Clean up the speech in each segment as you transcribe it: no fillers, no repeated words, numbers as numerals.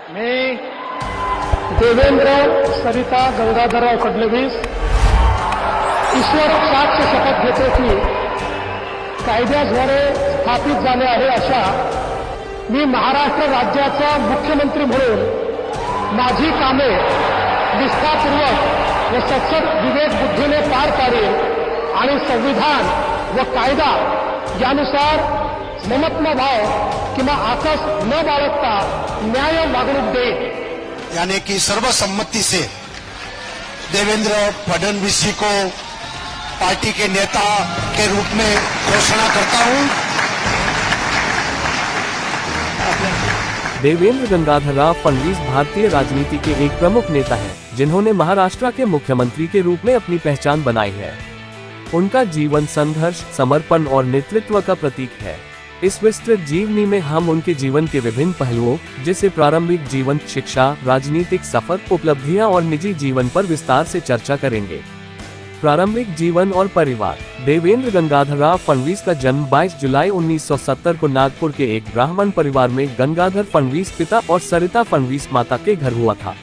मी देवेंद्र सरिता गंगाधरराव फडणवीस ईश्वर साक्ष शपथ घेतो की कायद्याद्वारे स्थापित झाले आहे अशा मी महाराष्ट्र राज्याचा मुख्यमंत्री म्हणून माझी कामे निष्ठापूर्वक व सचोट विवेक बुद्धीने पार पाडेल आणि संविधान व कायदा यानुसार ममत्व भाव किंवा आकस न बाळगता न्याय वागणूक देईल। यानी कि सर्वसम्मति से देवेंद्र फडणवीस जी को पार्टी के नेता के रूप में घोषणा करता हूं। देवेंद्र गंगाधरराव फडणवीस भारतीय राजनीति के एक प्रमुख नेता हैं, जिन्होंने महाराष्ट्र के मुख्यमंत्री के रूप में अपनी पहचान बनाई है। उनका जीवन संघर्ष, समर्पण और नेतृत्व का प्रतीक है। इस विस्तृत जीवनी में हम उनके जीवन के विभिन्न पहलुओं जैसे प्रारंभिक जीवन, शिक्षा, राजनीतिक सफर, उपलब्धियां और निजी जीवन पर विस्तार से चर्चा करेंगे। प्रारंभिक जीवन और परिवार। देवेंद्र गंगाधरराव फडणवीस का जन्म 22 जुलाई 1970 को नागपुर के एक ब्राह्मण परिवार में गंगाधर फडणवीस पिता और सरिता फडणवीस माता के घर हुआ था।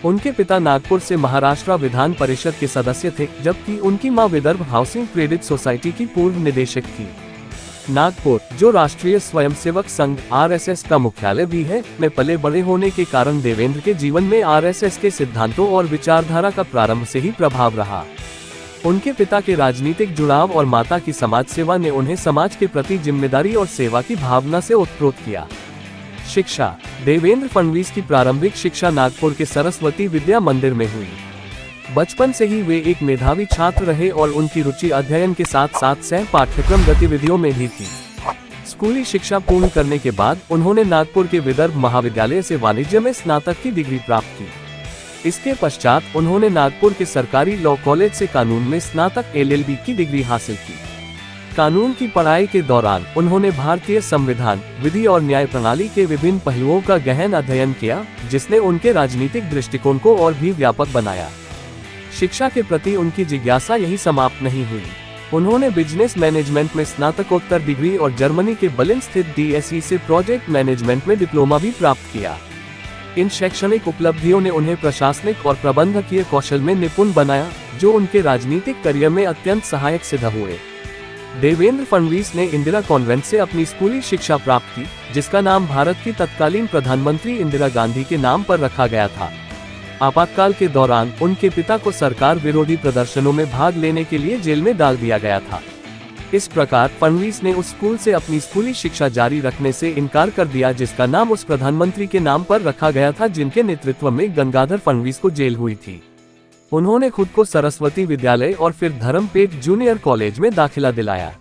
उनके पिता नागपुर से महाराष्ट्र विधान परिषद के सदस्य थे, जबकि उनकी मां विदर्भ हाउसिंग क्रेडिट सोसाइटी की पूर्व निदेशक थी। नागपुर, जो राष्ट्रीय स्वयंसेवक संघ (आरएसएस) का मुख्यालय भी है, में पले बड़े होने के कारण देवेंद्र के जीवन में आरएसएस के सिद्धांतों और विचारधारा का प्रारंभ से ही प्रभाव रहा। उनके पिता के राजनीतिक जुड़ाव और माता की समाज सेवा ने उन्हें समाज के प्रति जिम्मेदारी और सेवा की भावना से ओतप्रोत किया। शिक्षा। देवेंद्र फडणवीस की प्रारंभिक शिक्षा नागपुर के सरस्वती विद्या मंदिर में हुई। बचपन से ही वे एक मेधावी छात्र रहे और उनकी रुचि अध्ययन के साथ साथ सह पाठ्यक्रम गतिविधियों में भी थी। स्कूली शिक्षा पूर्ण करने के बाद उन्होंने नागपुर के विदर्भ महाविद्यालय से वाणिज्य में स्नातक की डिग्री प्राप्त की। इसके पश्चात उन्होंने नागपुर के सरकारी लॉ कॉलेज से कानून में स्नातक LLB की डिग्री हासिल की। कानून की पढ़ाई के दौरान उन्होंने भारतीय संविधान, विधि और न्याय प्रणाली के विभिन्न पहलुओं का गहन अध्ययन किया, जिसने उनके राजनीतिक दृष्टिकोण को और भी व्यापक बनाया। शिक्षा के प्रति उनकी जिज्ञासा यही समाप्त नहीं हुई। उन्होंने बिजनेस मैनेजमेंट में स्नातकोत्तर डिग्री और जर्मनी के बर्लिन स्थित DSE से प्रोजेक्ट मैनेजमेंट में डिप्लोमा भी प्राप्त किया। इन शैक्षणिक उपलब्धियों ने उन्हें प्रशासनिक और प्रबंधकीय कौशल में निपुण बनाया, जो उनके राजनीतिक करियर में अत्यंत सहायक सिद्ध हुए। देवेंद्र फडणवीस ने इंदिरा कॉन्वेंट से अपनी स्कूली शिक्षा प्राप्त की, जिसका नाम भारत की तत्कालीन प्रधानमंत्री इंदिरा गांधी के नाम पर रखा गया था। आपातकाल के दौरान उनके पिता को सरकार विरोधी प्रदर्शनों में भाग लेने के लिए जेल में डाल दिया गया था। इस प्रकार फडणवीस ने उस स्कूल से अपनी स्कूली शिक्षा जारी रखने से इनकार कर दिया, जिसका नाम उस प्रधानमंत्री के नाम पर रखा गया था जिनके नेतृत्व में गंगाधर फडणवीस को जेल हुई थी। उन्होंने खुद को सरस्वती विद्यालय और फिर धर्मपेट जूनियर कॉलेज में दाखिला दिलाया।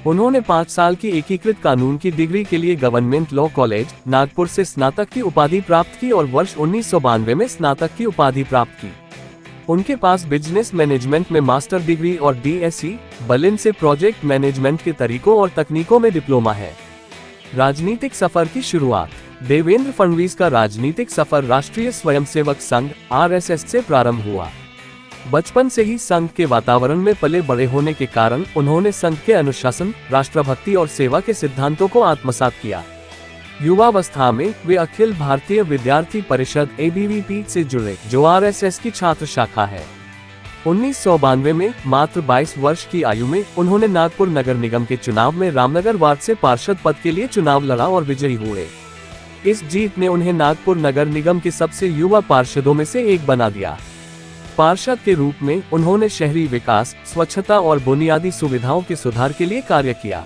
उन्होंने 5 साल की एकीकृत कानून की डिग्री के लिए गवर्नमेंट लॉ कॉलेज, नागपुर से स्नातक की उपाधि प्राप्त की और वर्ष 1992 में स्नातक की उपाधि प्राप्त की। उनके पास बिजनेस मैनेजमेंट में मास्टर डिग्री और DSE, बर्लिन से प्रोजेक्ट मैनेजमेंट के तरीकों और तकनीकों में डिप्लोमा है। राजनीतिक सफर की शुरुआत। देवेंद्र फडणवीस का राजनीतिक सफर राष्ट्रीय स्वयंसेवक संघ (RSS) से प्रारंभ हुआ। बचपन से ही संघ के वातावरण में पले बड़े होने के कारण उन्होंने संघ के अनुशासन, राष्ट्रभक्ति और सेवा के सिद्धांतों को आत्मसात किया। युवावस्था में वे अखिल भारतीय विद्यार्थी परिषद ABVP से जुड़े, जो RSS की छात्र शाखा है। 1992 में मात्र 22 वर्ष की आयु में उन्होंने नागपुर नगर निगम के चुनाव में रामनगर वार्ड से पार्षद पद के लिए चुनाव लड़ा और विजयी हुए। इस जीत ने उन्हें नागपुर नगर निगम के सबसे युवा पार्षदों में से एक बना दिया। पार्षद के रूप में उन्होंने शहरी विकास, स्वच्छता और बुनियादी सुविधाओं के सुधार के लिए कार्य किया।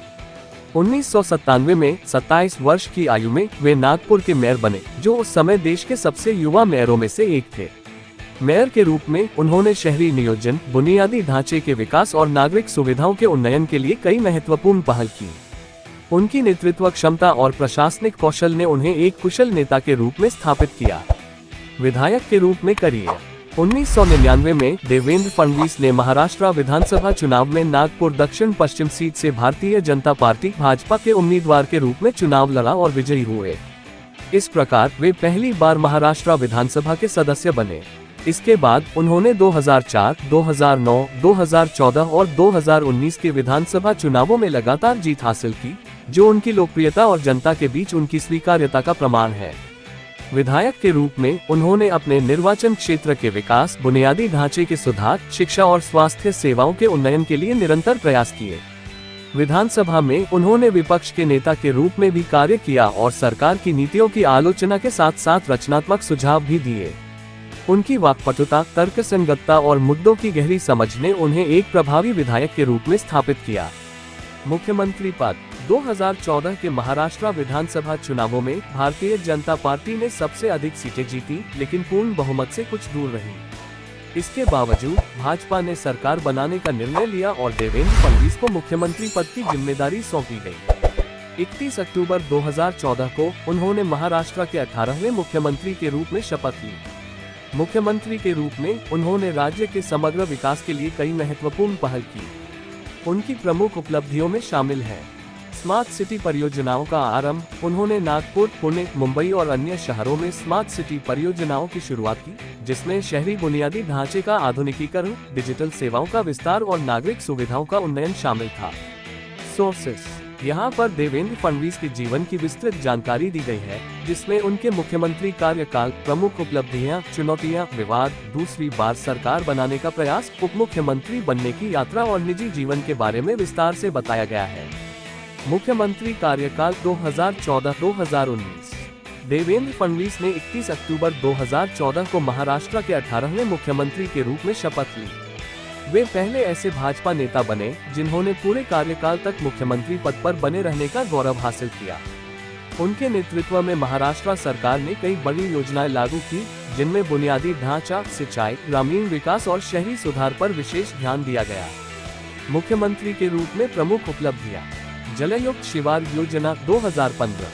1997 में 27 वर्ष की आयु में वे नागपुर के मेयर बने, जो उस समय देश के सबसे युवा मेयरों में से एक थे। मेयर के रूप में उन्होंने शहरी नियोजन, बुनियादी ढांचे के विकास और नागरिक सुविधाओं के उन्नयन के लिए कई महत्वपूर्ण पहल की। उनकी नेतृत्व क्षमता और प्रशासनिक कौशल ने उन्हें एक कुशल नेता के रूप में स्थापित किया। विधायक के रूप में करियर। 1999 में देवेंद्र फडणवीस ने महाराष्ट्र विधानसभा चुनाव में नागपुर दक्षिण पश्चिम सीट से भारतीय जनता पार्टी (भाजपा) के उम्मीदवार के रूप में चुनाव लड़ा और विजयी हुए। इस प्रकार वे पहली बार महाराष्ट्र विधानसभा के सदस्य बने। इसके बाद उन्होंने 2004, 2009, 2014 और 2019 के विधानसभा चुनावों में लगातार जीत हासिल की, जो उनकी लोकप्रियता और जनता के बीच उनकी स्वीकार्यता का प्रमाण है। विधायक के रूप में उन्होंने अपने निर्वाचन क्षेत्र के विकास, बुनियादी ढांचे के सुधार, शिक्षा और स्वास्थ्य सेवाओं के उन्नयन के लिए निरंतर प्रयास किए। विधानसभा में उन्होंने विपक्ष के नेता के रूप में भी कार्य किया और सरकार की नीतियों की आलोचना के साथ साथ रचनात्मक सुझाव भी दिए। उनकी वाक्पटुता, तर्कसंगतता और मुद्दों की गहरी समझ ने उन्हें एक प्रभावी विधायक के रूप में स्थापित किया। मुख्यमंत्री पद 2014 के महाराष्ट्र विधानसभा चुनावों में भारतीय जनता पार्टी ने सबसे अधिक सीटें जीती, लेकिन पूर्ण बहुमत से कुछ दूर रही। इसके बावजूद भाजपा ने सरकार बनाने का निर्णय लिया और देवेंद्र फडणवीस को मुख्यमंत्री पद की जिम्मेदारी सौंपी गई। 31 अक्टूबर 2014 को उन्होंने महाराष्ट्र के 18वें मुख्यमंत्री के रूप में शपथ ली। मुख्यमंत्री के रूप में उन्होंने राज्य के समग्र विकास के लिए कई महत्वपूर्ण पहल की। उनकी प्रमुख उपलब्धियों में शामिल है स्मार्ट सिटी परियोजनाओं का आरंभ। उन्होंने नागपुर, पुणे, मुंबई और अन्य शहरों में स्मार्ट सिटी परियोजनाओं की शुरुआत की, जिसमें शहरी बुनियादी ढांचे का आधुनिकीकरण, डिजिटल सेवाओं का विस्तार और नागरिक सुविधाओं का उन्नयन शामिल था। सोर्सेस: यहाँ पर देवेंद्र फडणवीस के जीवन की विस्तृत जानकारी दी गई है, जिसमें उनके मुख्यमंत्री कार्यकाल, प्रमुख उपलब्धियां, चुनौतियां, विवाद, दूसरी बार सरकार बनाने का प्रयास, उप मुख्यमंत्री बनने की यात्रा और निजी जीवन के बारे में विस्तार से बताया गया है। मुख्यमंत्री कार्यकाल 2014-2019। देवेंद्र फडणवीस ने 31 अक्टूबर 2014 को महाराष्ट्र के 18वें मुख्यमंत्री के रूप में शपथ ली। वे पहले ऐसे भाजपा नेता बने जिन्होंने पूरे कार्यकाल तक मुख्यमंत्री पद पर बने रहने का गौरव हासिल किया। उनके नेतृत्व में महाराष्ट्र सरकार ने कई बड़ी योजनाएं लागू की, जिनमें बुनियादी ढांचा, सिंचाई, ग्रामीण विकास और शहरी सुधार पर विशेष ध्यान दिया गया। मुख्यमंत्री के रूप में प्रमुख उपलब्धियां: जलयुक्त शिवार योजना 2015।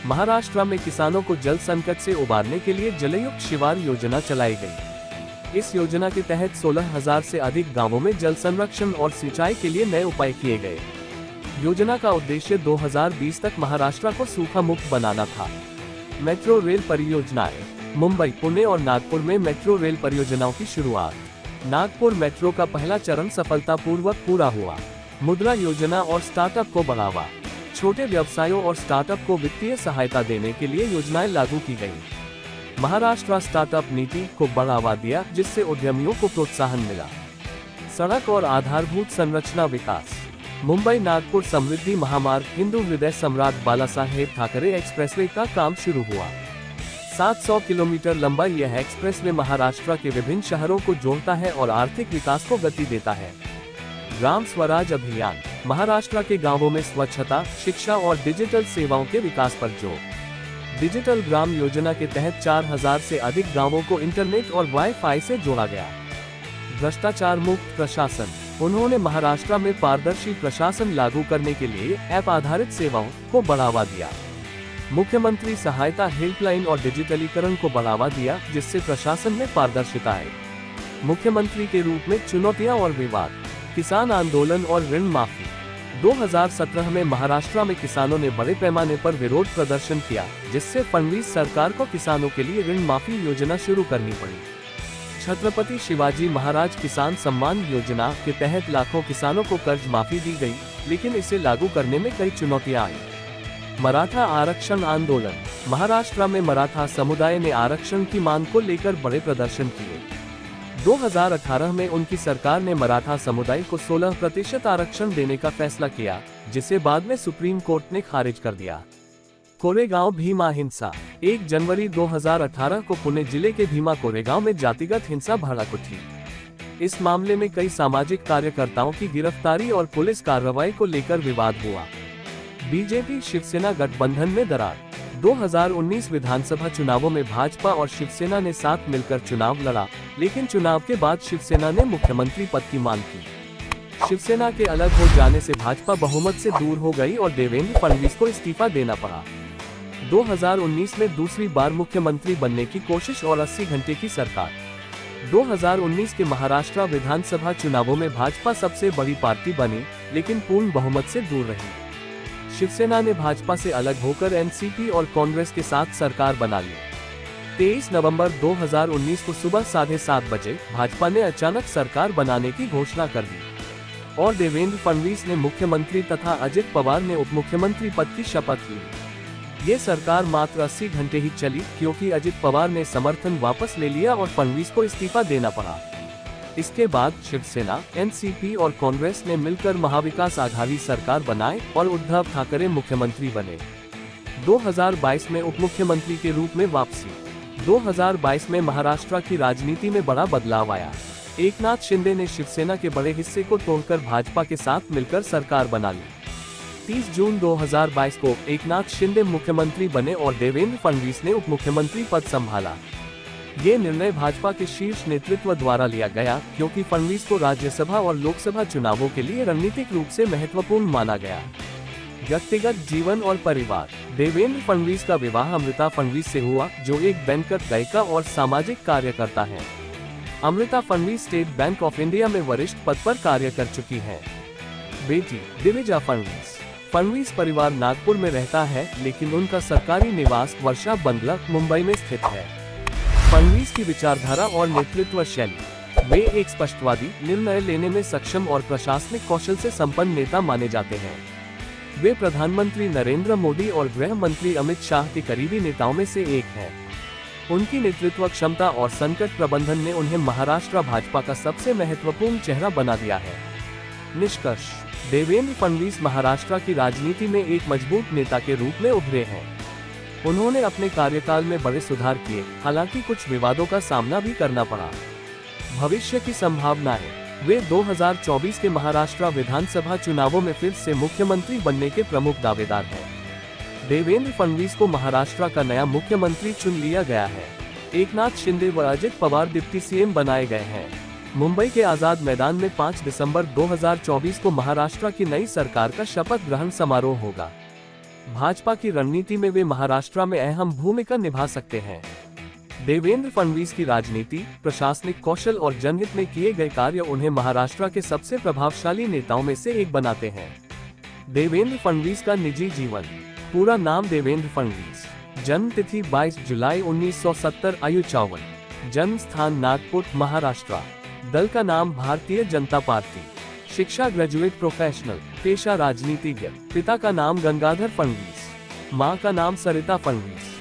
महाराष्ट्र में किसानों को जल संकट से उबारने के लिए जलयुक्त शिवार योजना चलाई गई। इस योजना के तहत 16,000 से अधिक गांवों में जल संरक्षण और सिंचाई के लिए नए उपाय किए गए। योजना का उद्देश्य 2020 तक महाराष्ट्र को सूखा मुक्त बनाना था। मेट्रो रेल परियोजनाएं: मुंबई, पुणे और नागपुर में मेट्रो रेल परियोजनाओं की शुरुआत। नागपुर मेट्रो का पहला चरण सफलतापूर्वक पूरा हुआ। मुद्रा योजना और स्टार्टअप को बढ़ावा: छोटे व्यवसायों और स्टार्टअप को वित्तीय सहायता देने के लिए योजनाएं लागू की गयी। महाराष्ट्र स्टार्टअप नीति को बढ़ावा दिया, जिससे उद्यमियों को प्रोत्साहन मिला। सड़क और आधारभूत संरचना विकास: मुंबई नागपुर समृद्धि महामार्ग, हिंदू हृदय सम्राट बालासाहेब ठाकरे एक्सप्रेसवे का काम शुरू हुआ। 700 किलोमीटर लंबा यह एक्सप्रेसवे महाराष्ट्र के विभिन्न शहरों को जोड़ता है और आर्थिक विकास को गति देता है। ग्राम स्वराज अभियान: महाराष्ट्र के गांवों में स्वच्छता, शिक्षा और डिजिटल सेवाओं के विकास पर जोर। डिजिटल ग्राम योजना के तहत 4,000 से अधिक गांवों को इंटरनेट और वाईफाई से जोड़ा गया। भ्रष्टाचार मुक्त प्रशासन: उन्होंने महाराष्ट्र में पारदर्शी प्रशासन लागू करने के लिए ऐप आधारित सेवाओं को बढ़ावा दिया। मुख्यमंत्री सहायता हेल्पलाइन और डिजिटलीकरण को बढ़ावा दिया, जिससे प्रशासन में पारदर्शिता आई। मुख्यमंत्री के रूप में चुनौतियां और विवाद: किसान आंदोलन और ऋण माफी। 2017 में महाराष्ट्र में किसानों ने बड़े पैमाने पर विरोध प्रदर्शन किया, जिससे फडणवीस सरकार को किसानों के लिए ऋण माफी योजना शुरू करनी पड़ी। छत्रपति शिवाजी महाराज किसान सम्मान योजना के तहत लाखों किसानों को कर्ज माफी दी गई, लेकिन इसे लागू करने में कई चुनौतियां आई। मराठा आरक्षण आंदोलन: महाराष्ट्र में मराठा समुदाय ने आरक्षण की मांग को लेकर बड़े प्रदर्शन किए। 2018 में उनकी सरकार ने मराठा समुदाय को 16% आरक्षण देने का फैसला किया, जिसे बाद में सुप्रीम कोर्ट ने खारिज कर दिया। कोरेगांव भीमा हिंसा: 1 जनवरी 2018 को पुणे जिले के भीमा कोरेगांव में जातिगत हिंसा भड़क उठी। इस मामले में कई सामाजिक कार्यकर्ताओं की गिरफ्तारी और पुलिस कार्रवाई को लेकर विवाद हुआ। बीजेपी शिवसेना गठबंधन में दरार: 2019 विधानसभा चुनावों में भाजपा और शिवसेना ने साथ मिलकर चुनाव लड़ा, लेकिन चुनाव के बाद शिवसेना ने मुख्यमंत्री पद की मांग की। शिवसेना के अलग हो जाने से भाजपा बहुमत से दूर हो गई और देवेंद्र फडणवीस को इस्तीफा देना पड़ा। 2019 में दूसरी बार मुख्यमंत्री बनने की कोशिश और 80 घंटे की सरकार। 2019 के महाराष्ट्र विधानसभा चुनावों में भाजपा सबसे बड़ी पार्टी बनी, लेकिन पूर्ण बहुमत से दूर रही। शिवसेना ने भाजपा से अलग होकर एनसीपी और कांग्रेस के साथ सरकार बना ली। 23 नवंबर 2019 को सुबह 7:30 बजे भाजपा ने अचानक सरकार बनाने की घोषणा कर दी और देवेंद्र फडणवीस ने मुख्यमंत्री तथा अजित पवार ने उप मुख्यमंत्री पद की शपथ ली। ये सरकार मात्र 80 घंटे ही चली क्योंकि अजित पवार ने समर्थन वापस ले लिया और फडणवीस को इस्तीफा देना पड़ा। इसके बाद शिवसेना, एनसीपी और कांग्रेस ने मिलकर महाविकास आघाड़ी सरकार बनाए और उद्धव ठाकरे मुख्यमंत्री बने। 2022 में उप मुख्यमंत्री के रूप में वापसी। 2022 में महाराष्ट्र की राजनीति में बड़ा बदलाव आया। एकनाथ शिंदे ने शिवसेना के बड़े हिस्से को तोड़कर भाजपा के साथ मिलकर सरकार बना ली। 30 जून 2022 को एकनाथ शिंदे मुख्यमंत्री बने और देवेंद्र फडणवीस ने उप मुख्यमंत्री पद संभाला। ये निर्णय भाजपा के शीर्ष नेतृत्व द्वारा लिया गया क्योंकि फडणवीस को राज्यसभा और लोकसभा चुनावों के लिए रणनीतिक रूप से महत्वपूर्ण माना गया। व्यक्तिगत जीवन और परिवार। देवेंद्र फडणवीस का विवाह अमृता फडणवीस से हुआ, जो एक बैंकर, गायिका और सामाजिक कार्यकर्ता हैं। Amruta Fadnavis state bank of India में वरिष्ठ पद पर कार्य कर चुकी हैं। बेटी दिविजा फडणवीस। फडणवीस परिवार नागपुर में रहता है, लेकिन उनका सरकारी निवास वर्षा बंगला, मुंबई में स्थित है। फडणवीस की विचारधारा और नेतृत्व शैली। वे एक स्पष्टवादी, निर्णय लेने में सक्षम और प्रशासनिक कौशल से संपन्न नेता माने जाते हैं। वे प्रधानमंत्री नरेंद्र मोदी और गृह मंत्री अमित शाह के करीबी नेताओं में से एक हैं। उनकी नेतृत्व क्षमता और संकट प्रबंधन ने उन्हें महाराष्ट्र भाजपा का सबसे महत्वपूर्ण चेहरा बना दिया है। निष्कर्ष। देवेंद्र फडणवीस महाराष्ट्र की राजनीति में एक मजबूत नेता के रूप में उभरे हैं। उन्होंने अपने कार्यकाल में बड़े सुधार किए, हालांकि कुछ विवादों का सामना भी करना पड़ा। भविष्य की संभावनाएं। वे 2024 के महाराष्ट्र विधानसभा चुनावों में फिर से मुख्यमंत्री बनने के प्रमुख दावेदार हैं। देवेंद्र फडणवीस को महाराष्ट्र का नया मुख्यमंत्री चुन लिया गया है। एकनाथ शिंदे व अजित पवार डिप्टी सीएम बनाए गए हैं। मुंबई के आजाद मैदान में 5 दिसंबर 2024 को महाराष्ट्र की नई सरकार का शपथ ग्रहण समारोह होगा। भाजपा की रणनीति में वे महाराष्ट्र में अहम भूमिका निभा सकते हैं। देवेंद्र फडणवीस की राजनीति, प्रशासनिक कौशल और जनहित में किए गए कार्य उन्हें महाराष्ट्र के सबसे प्रभावशाली नेताओं में से एक बनाते हैं। देवेंद्र फडणवीस का निजी जीवन। पूरा नाम देवेंद्र फडणवीस। जन्म तिथि 22 जुलाई 1970, आयु 54। जन्म स्थान नागपुर, महाराष्ट्र। दल का नाम भारतीय जनता पार्टी। शिक्षा ग्रेजुएट प्रोफेशनल। पेशा राजनीतिज्ञ। पिता का नाम गंगाधर फडणवीस। माँ का नाम सरिता फडणवीस।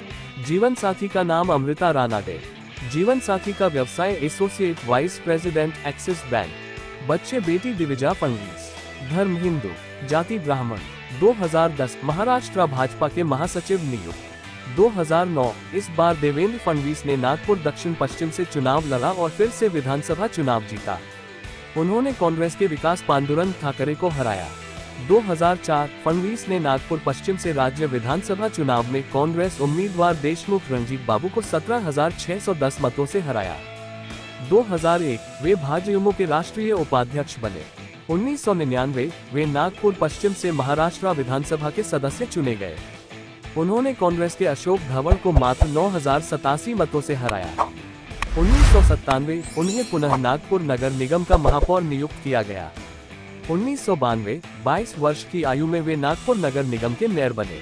जीवन साथी का नाम अमृता रानाडे। जीवन साथी का व्यवसाय associate vice president, axis bank. बच्चे बेटी दिविजा फडणवीस। धर्म हिंदू। जाति ब्राह्मण। 2010 महाराष्ट्र भाजपा के महासचिव नियुक्त। 2009 इस बार देवेंद्र फडणवीस ने नागपुर दक्षिण पश्चिम से चुनाव लड़ा और फिर से विधानसभा चुनाव जीता। उन्होंने कांग्रेस के विकास पांडुरंग ठाकरे को हराया। 2004 फडणवीस ने नागपुर पश्चिम से राज्य विधानसभा चुनाव में कांग्रेस उम्मीदवार देशमुख रणजीत बाबू को 17,610 मतों से हराया। 2001 वे भाजयुमो के राष्ट्रीय उपाध्यक्ष बने। 1999 वे नागपुर पश्चिम से महाराष्ट्र विधानसभा के सदस्य चुने गए। उन्होंने कांग्रेस के अशोक धवन को मात्र 9,087 मतों से हराया। 1997 उन्हें पुनः नागपुर नगर निगम का महापौर नियुक्त किया गया। 1992 22 वर्ष की आयु में वे नागपुर नगर निगम के मेयर बने।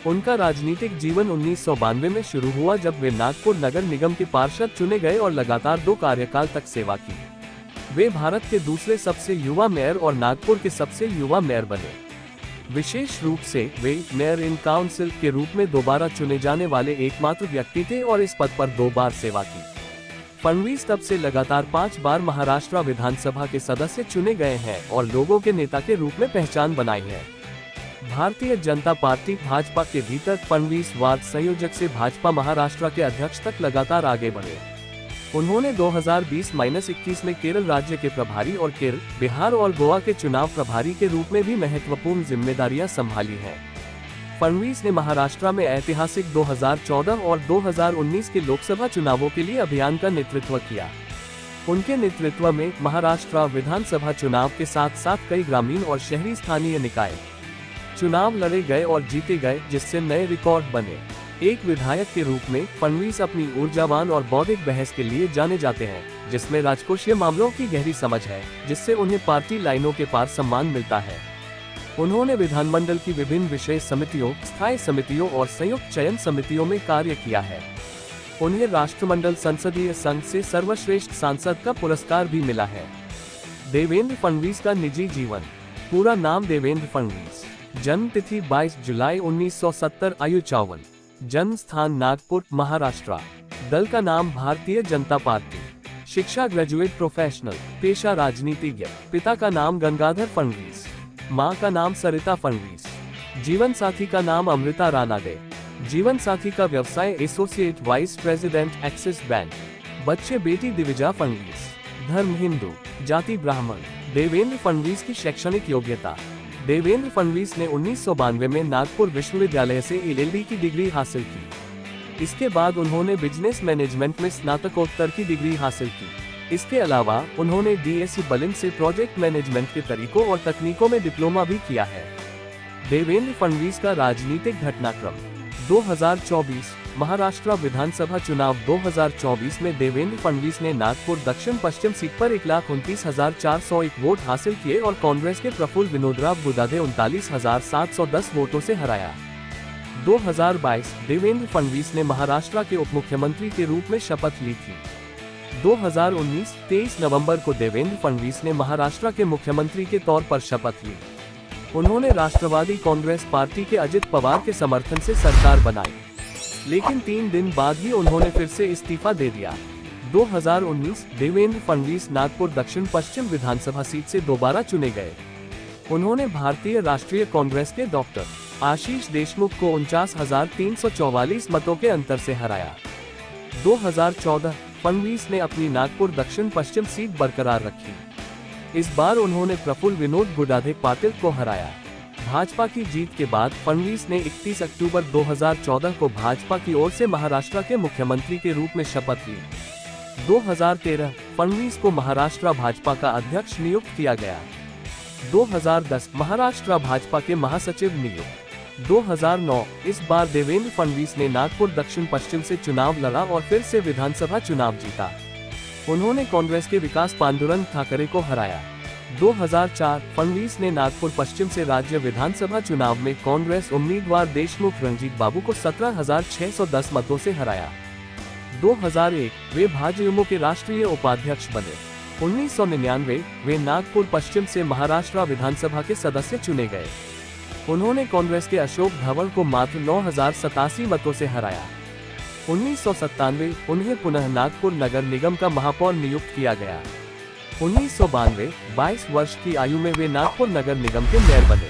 उनका राजनीतिक जीवन 1992 में शुरू हुआ, जब वे नागपुर नगर निगम के पार्षद चुने गए और लगातार 2 कार्यकाल तक सेवा की। वे भारत के दूसरे सबसे युवा मेयर और नागपुर के सबसे युवा मेयर बने। विशेष रूप से वे मेयर इन काउंसिल के रूप में दोबारा चुने जाने वाले एकमात्र व्यक्ति थे और इस पद पर 2 बार सेवा की। फडणवीस तब से लगातार 5 बार महाराष्ट्र विधानसभा के सदस्य चुने गए हैं और लोगों के नेता के रूप में पहचान बनाई है। भारतीय जनता पार्टी भाजपा के भीतर फडणवीस वार्ड संयोजक से भाजपा महाराष्ट्र के अध्यक्ष तक लगातार आगे बढ़े। उन्होंने 2020-21 में केरल राज्य के प्रभारी और केरल, बिहार और गोवा के चुनाव प्रभारी के रूप में भी महत्वपूर्ण जिम्मेदारियां संभाली हैं। फडणवीस ने महाराष्ट्र में ऐतिहासिक 2014 और 2019 के लोकसभा चुनावों के लिए अभियान का नेतृत्व किया। उनके नेतृत्व में महाराष्ट्र विधानसभा चुनाव के साथ साथ कई ग्रामीण और शहरी स्थानीय निकाय चुनाव लड़े गए और जीते गए, जिससे नए रिकॉर्ड बने। एक विधायक के रूप में फडणवीस अपनी ऊर्जावान और बौद्धिक बहस के लिए जाने जाते हैं, जिसमें राजकोषीय मामलों की गहरी समझ है, जिससे उन्हें पार्टी लाइनों के पार सम्मान मिलता है। उन्होंने विधानमंडल की विभिन्न विशेष समितियों, स्थायी समितियों और संयुक्त चयन समितियों में कार्य किया है। उन्हें राष्ट्रमंडल संसदीय संघ से सर्वश्रेष्ठ सांसद का पुरस्कार भी मिला है। देवेंद्र फडणवीस का निजी जीवन। पूरा नाम देवेंद्र फडणवीस। जन्म तिथि 22 जुलाई 1970, आयु 54, जन्म स्थान नागपुर महाराष्ट्र, दल का नाम भारतीय जनता पार्टी, शिक्षा ग्रेजुएट प्रोफेशनल, पेशा राजनीतिज्ञ, पिता का नाम गंगाधर फडणवीस, मां का नाम सरिता फडणवीस, जीवन साथी का नाम अमृता रानाडे, जीवन साथी का व्यवसाय associate vice president axis bank, बच्चे बेटी दिविजा फडणवीस, धर्म हिंदू, जाति ब्राह्मण। देवेंद्र फडणवीस की शैक्षणिक योग्यता। देवेंद्र फडणवीस ने 1992 में नागपुर विश्वविद्यालय से LLB की डिग्री हासिल की। इसके बाद उन्होंने बिजनेस मैनेजमेंट में स्नातकोत्तर की डिग्री हासिल की। इसके अलावा उन्होंने DSE बलिन से प्रोजेक्ट मैनेजमेंट के तरीकों और तकनीकों में डिप्लोमा भी किया है। देवेंद्र फडणवीस का राजनीतिक घटनाक्रम। 2024 महाराष्ट्र विधानसभा चुनाव 2024 में देवेंद्र फडणवीस ने नागपुर दक्षिण पश्चिम सीट पर 1,29,401 वोट हासिल किए और कांग्रेस के प्रफुल्ल विनोदराव गुदाधे 39,710 वोटों से हराया। 2022 देवेंद्र फडणवीस ने महाराष्ट्र के उप मुख्यमंत्री के रूप में शपथ ली थी। 2019 23 नवंबर को देवेंद्र फडणवीस ने महाराष्ट्र के मुख्यमंत्री के तौर पर शपथ ली। उन्होंने राष्ट्रवादी कांग्रेस पार्टी के अजित पवार के समर्थन से सरकार बनाई, लेकिन 3 दिन बाद ही उन्होंने फिर से इस्तीफा दे दिया। 2019 देवेंद्र फडणवीस नागपुर दक्षिण पश्चिम विधानसभा सीट से दोबारा चुने गए। उन्होंने भारतीय राष्ट्रीय कांग्रेस के डॉक्टर आशीष देशमुख को 49,344 मतों के अंतर से हराया। 2014 फडणवीस ने अपनी नागपुर दक्षिण पश्चिम सीट बरकरार रखी। इस बार उन्होंने प्रफुल्ल विनोद गुडाधे पाटिल को हराया। भाजपा की जीत के बाद फडणवीस ने 31 अक्टूबर 2014 को भाजपा की ओर से महाराष्ट्र के मुख्यमंत्री के रूप में शपथ ली। 2013 फडणवीस को महाराष्ट्र भाजपा का अध्यक्ष नियुक्त किया गया। 2010 महाराष्ट्र भाजपा के महासचिव नियुक्त। 2009 इस बार देवेंद्र फडणवीस ने नागपुर दक्षिण पश्चिम से चुनाव लड़ा और फिर से विधानसभा चुनाव जीता। उन्होंने कांग्रेस के विकास पांडुरंग ठाकरे को हराया। 2004 फडणवीस ने नागपुर पश्चिम से राज्य विधानसभा चुनाव में कांग्रेस उम्मीदवार देशमुख रणजीत बाबू को 17,610 मतों से हराया। 2001 वे भाजयुमो के राष्ट्रीय उपाध्यक्ष बने। 1999 वे नागपुर पश्चिम से महाराष्ट्र विधानसभा के सदस्य चुने गए। उन्होंने कांग्रेस के अशोक धवन को मात्र 9,087 मतों से हराया। 1997 उन्हें पुनः नागपुर नगर निगम का महापौर नियुक्त किया गया। 1992 22 वर्ष की आयु में वे नागपुर नगर निगम के मेयर बने।